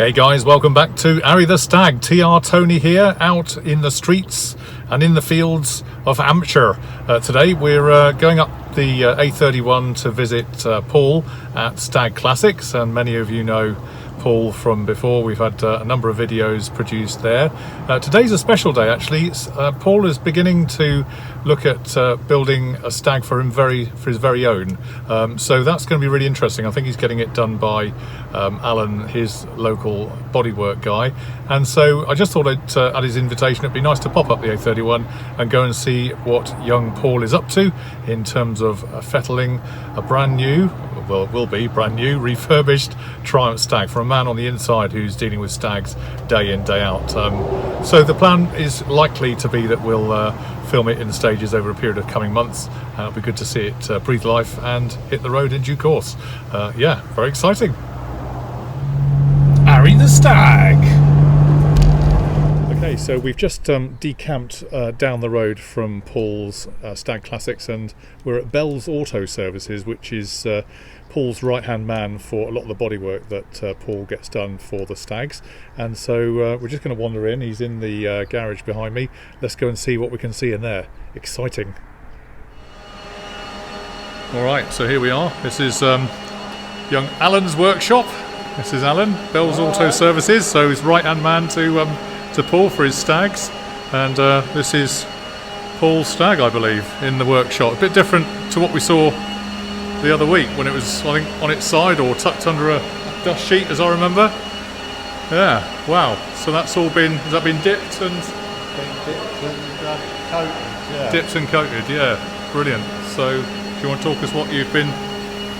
Hey guys, welcome back to Ari the Stag. TR Tony here, out in the streets and in the fields of Hampshire. Today we're going up the A31 to visit Paul at Stag Classics, and many of you know Paul from before. We've had a number of videos produced there. Today's a special day actually. Paul is beginning to look at building a stag for his very own. So that's going to be really interesting. I think he's getting it done by Alan, his local bodywork guy. And so I just thought at his invitation it'd be nice to pop up the A31 and go and see what young Paul is up to in terms of fettling a brand new, well, it will be brand new, refurbished Triumph Stag for a man on the inside who's dealing with stags day in, day out. So the plan is likely to be that we'll film it in stages over a period of coming months, and it'll be good to see it breathe life and hit the road in due course. Yeah, very exciting. Ari the Stag. Okay, so we've just decamped down the road from Paul's Stag Classics, and we're at Bell's Auto Services, which is Paul's right-hand man for a lot of the bodywork that Paul gets done for the stags. And so we're just going to wander in. He's in the garage behind me. Let's go and see what we can see in there. Exciting. All right, so here we are. This is young Alan's workshop. This is Alan, Bell's Auto Services, so he's right-hand man to Paul for his stags. And this is Paul's stag, I believe, in the workshop. A bit different to what we saw the other week when it was, I think, on its side or tucked under a dust sheet, as I remember. Yeah, wow. So that's all been, has that been dipped and coated? Yeah. Dipped and coated, yeah. Brilliant. So do you want to talk us what you've been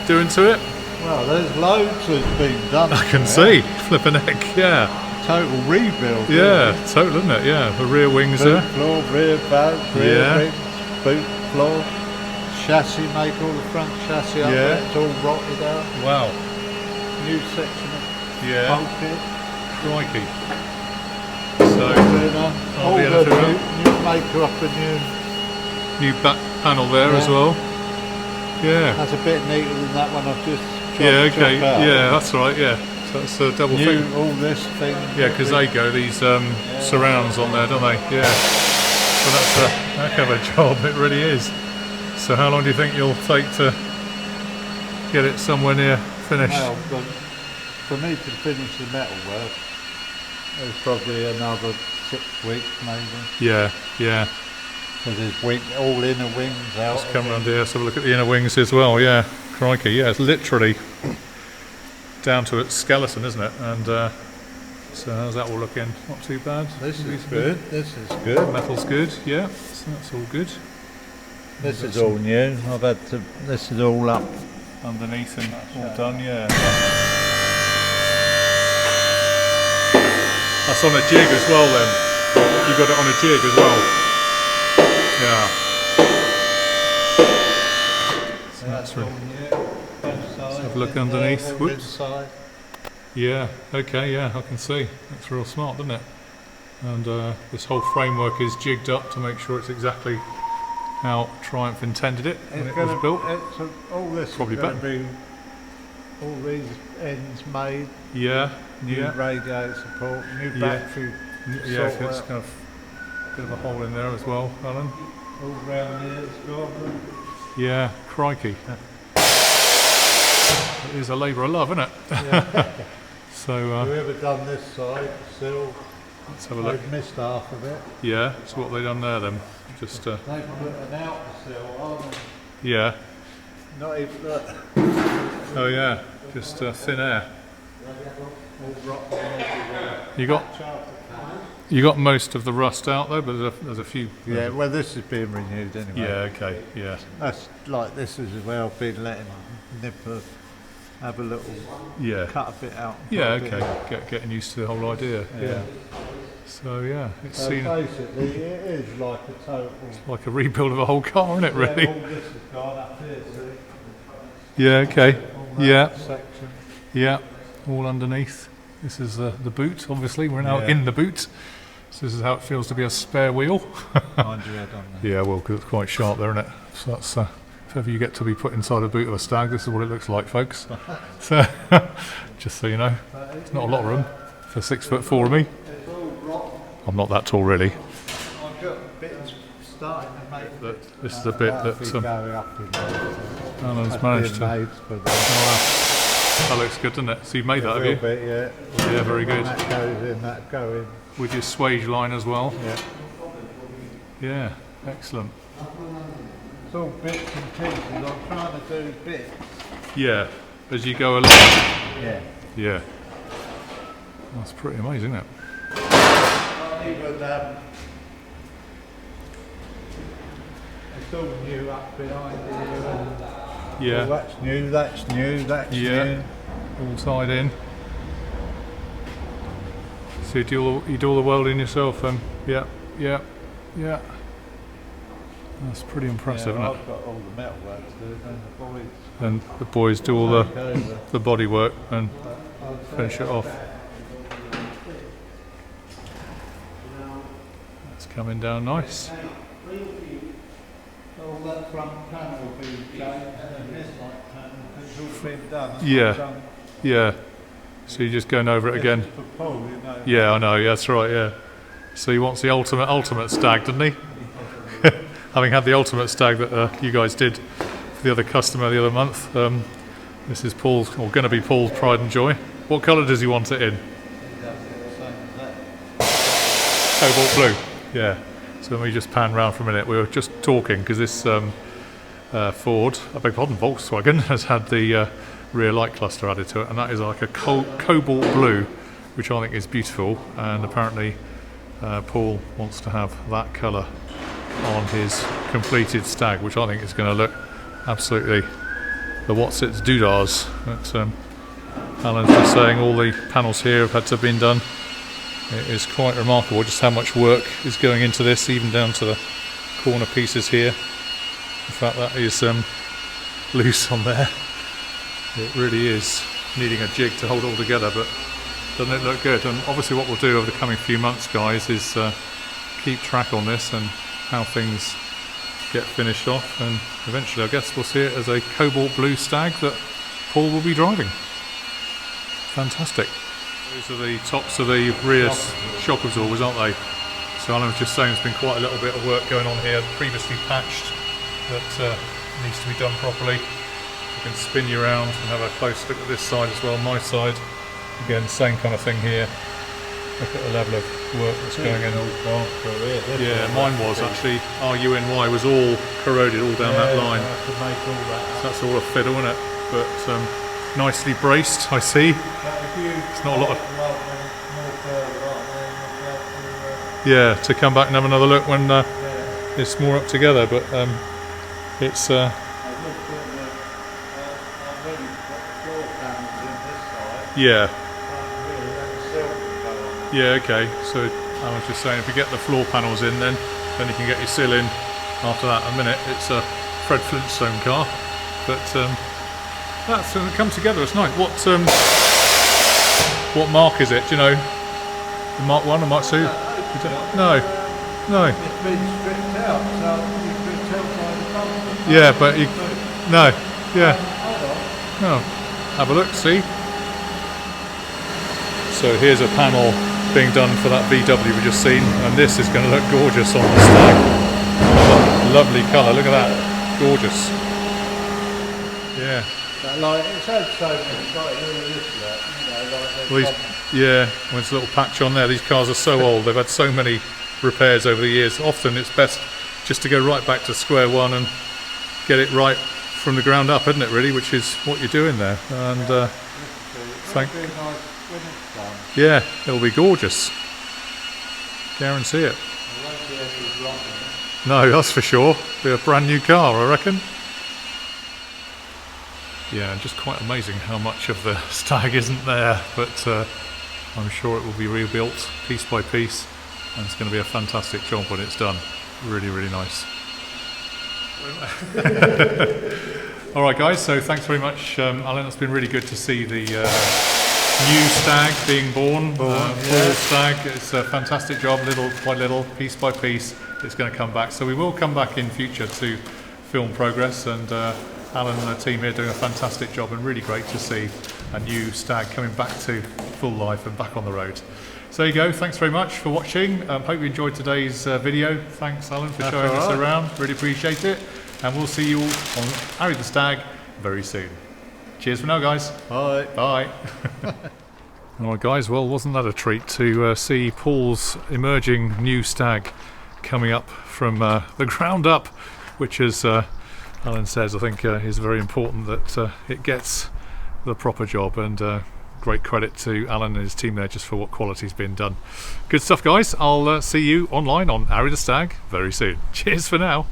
doing to it? Well, there's loads that's been done. I can see. Flipping heck, yeah. Total rebuild. Yeah, total, isn't it? Yeah, the rear wings boot there. Floor, rear boats, rear wings, boot floor. Chassis, make all the front chassis up there, it's all rotted out. Wow. New section of bulkhead. Crikey. So, all the new make-up and new back panel there as well. Yeah. That's a bit neater than that one I've just chopped out. Yeah, that's right, yeah. So that's a double thing. All this thing. Yeah, because they go, these surrounds on there, don't they? Yeah. So that's a heck of a job, it really is. So how long do you think you'll take to get it somewhere near finished? Well, for me to finish the metal work, it's probably another 6 weeks maybe. Yeah, yeah. Because there's all inner wings out. Let's come around here, let's have a look at the inner wings as well, yeah. Crikey, yeah, it's literally down to its skeleton, isn't it? And so how's that all looking? Not too bad. This is good. This is good. Metal's good, yeah. So that's all good. This is all new. I've had to. This is all up underneath and all done, yeah. That's on a jig as well then. You got it on a jig as well. Yeah. So that's really. Let's have a look underneath. Whoops. Yeah, okay, yeah, I can see. That's real smart, doesn't it? And this whole framework is jigged up to make sure it's exactly how Triumph intended it when it was built. All this probably better. Be all these ends made. Yeah, new radiator support, new battery. Yeah, it's kind of a bit of a hole in there as well, Alan. All round here, it's gone. Yeah, crikey. It is a labour of love, isn't it? Yeah. So whoever done this side, still. Let's have a look. They've missed half of it. Yeah, so what have they done there then? Just they put an outer sill on. Yeah. Not even that. Oh yeah, just thin air. You got most of the rust out though, but there's a few. Yeah, well this is being renewed anyway. Yeah, okay, yeah. That's like this as well, been letting Nipper have a little cut a bit out. Yeah, okay. Getting used to the whole idea. Yeah. So yeah, it's seen. Basically, it is like a total. It's like a rebuild of a whole car, isn't it? Really. All this has gone up here. See? Yeah. Okay. Yeah. Section. Yeah. All underneath. This is the boot. Obviously, we're now in the boot. So this is how it feels to be a spare wheel. Mind your head on there. Yeah, well, because it's quite sharp there, isn't it? So that's if ever you get to be put inside a boot of a stag, this is what it looks like, folks. So, just so you know, it's not a lot of room. for 6'4" of me. It's all rotten. I'm not that tall really. I've got bits starting to make But this is a bit that going up in there. Alan's managed to. Made for the, That looks good, doesn't it? So you've made that, have you? bit, yeah. Yeah, very good. That goes in, that go in. With your swage line as well. Yeah. Yeah, excellent. It's all bits and pieces. I'm trying to do bits. Yeah, as you go along. Yeah. Yeah. That's pretty amazing, isn't it? Even it's all new up behind here. And Yeah. oh, that's new, that's new, that's new. All tied in. So you do all the welding yourself then? Yeah, yeah, yeah. That's pretty impressive, Yeah, isn't it? I've got all the metal work to do, and the boys And the boys do all take over. the body work and I'll finish it off. It's coming down nice. all that front panel will be changed, and this light panel, it's all been done. It's Yeah. not done. Yeah. So you're just going over it again. This is for Paul, you know. Yeah, I know. Yeah, that's right. Yeah. So he wants the ultimate stag, doesn't he? Having had the ultimate stag that you guys did for the other customer the other month. This is Paul's, or going to be Paul's pride and joy. What colour does he want it in? He does it the same as that. Cobalt blue. Yeah. So let me just pan round for a minute. We were just talking because this Ford, I beg pardon, Volkswagen has had the rear light cluster added to it, and that is like a cobalt blue, which I think is beautiful. And apparently, Paul wants to have that colour on his completed Stag, which I think is going to look absolutely the what's its doodahs. But Alan's just saying all the panels here have had to have been done. It is quite remarkable just how much work is going into this, even down to the corner pieces here. In fact, that is loose on there. It really is needing a jig to hold it all together, but doesn't it look good? And obviously what we'll do over the coming few months, guys, is keep track on this and how things get finished off, and eventually I guess we'll see it as a cobalt blue Stag that Paul will be driving. Fantastic. These are the tops of the rear shock absorbers, aren't they? So Alan was just saying there's been quite a little bit of work going on here, previously patched, that needs to be done properly. You can spin you around and have a close look at this side as well, my side. Again, same kind of thing here. Look at the level of work that's going in. Yeah, mine was actually, RUNY was all corroded all down that line. So that's all a fiddle, isn't it? But nicely braced, I see. It's not a lot of... Yeah, to come back and have another look when it's more up together, but it's... Yeah. Yeah, okay. So I was just saying, if you get the floor panels in, then you can get your sill in after that. A minute, it's a Fred Flintstone car, but that's come together. It's nice. What mark is it? Do you know? The Mark 1 or Mark 2? No. It's been stripped out, so you can tell by the bumper. Yeah, but you... No. Yeah. No. Have a look, see? So here's a panel being done for that VW we just seen, and this is going to look gorgeous on the Stag. Lovely colour, look at that. Gorgeous. Yeah. Like, it's had so much, like this, you know, like Well, yeah, well, there's a little patch on there. These cars are so old, they've had so many repairs over the years. Often it's best just to go right back to square one and get it right from the ground up, isn't it, really? Which is what you're doing there. And yeah, it'll be gorgeous. Guarantee it. No, that's for sure. Be a brand new car, I reckon. Yeah, just quite amazing how much of the Stag isn't there, but I'm sure it will be rebuilt piece by piece, and it's going to be a fantastic job when it's done. Really, really nice. Alright guys, so thanks very much Alan, it's been really good to see the new Stag being born. Full Stag. It's a fantastic job, little by little, piece by piece, it's going to come back. So we will come back in future to film progress, and Alan and the team here doing a fantastic job, and really great to see a new stag coming back to full life and back on the road. So there you go, thanks very much for watching. Hope you enjoyed today's video. Thanks Alan for showing us around, really appreciate it. And we'll see you all on Harry the Stag very soon. Cheers for now guys. Bye. Bye. Alright guys, well wasn't that a treat to see Paul's emerging new stag coming up from the ground up, which as Alan says, I think is very important that it gets the proper job, and great credit to Alan and his team there just for what quality's been done. Good stuff guys, I'll see you online on Harry the Stag very soon. Cheers for now.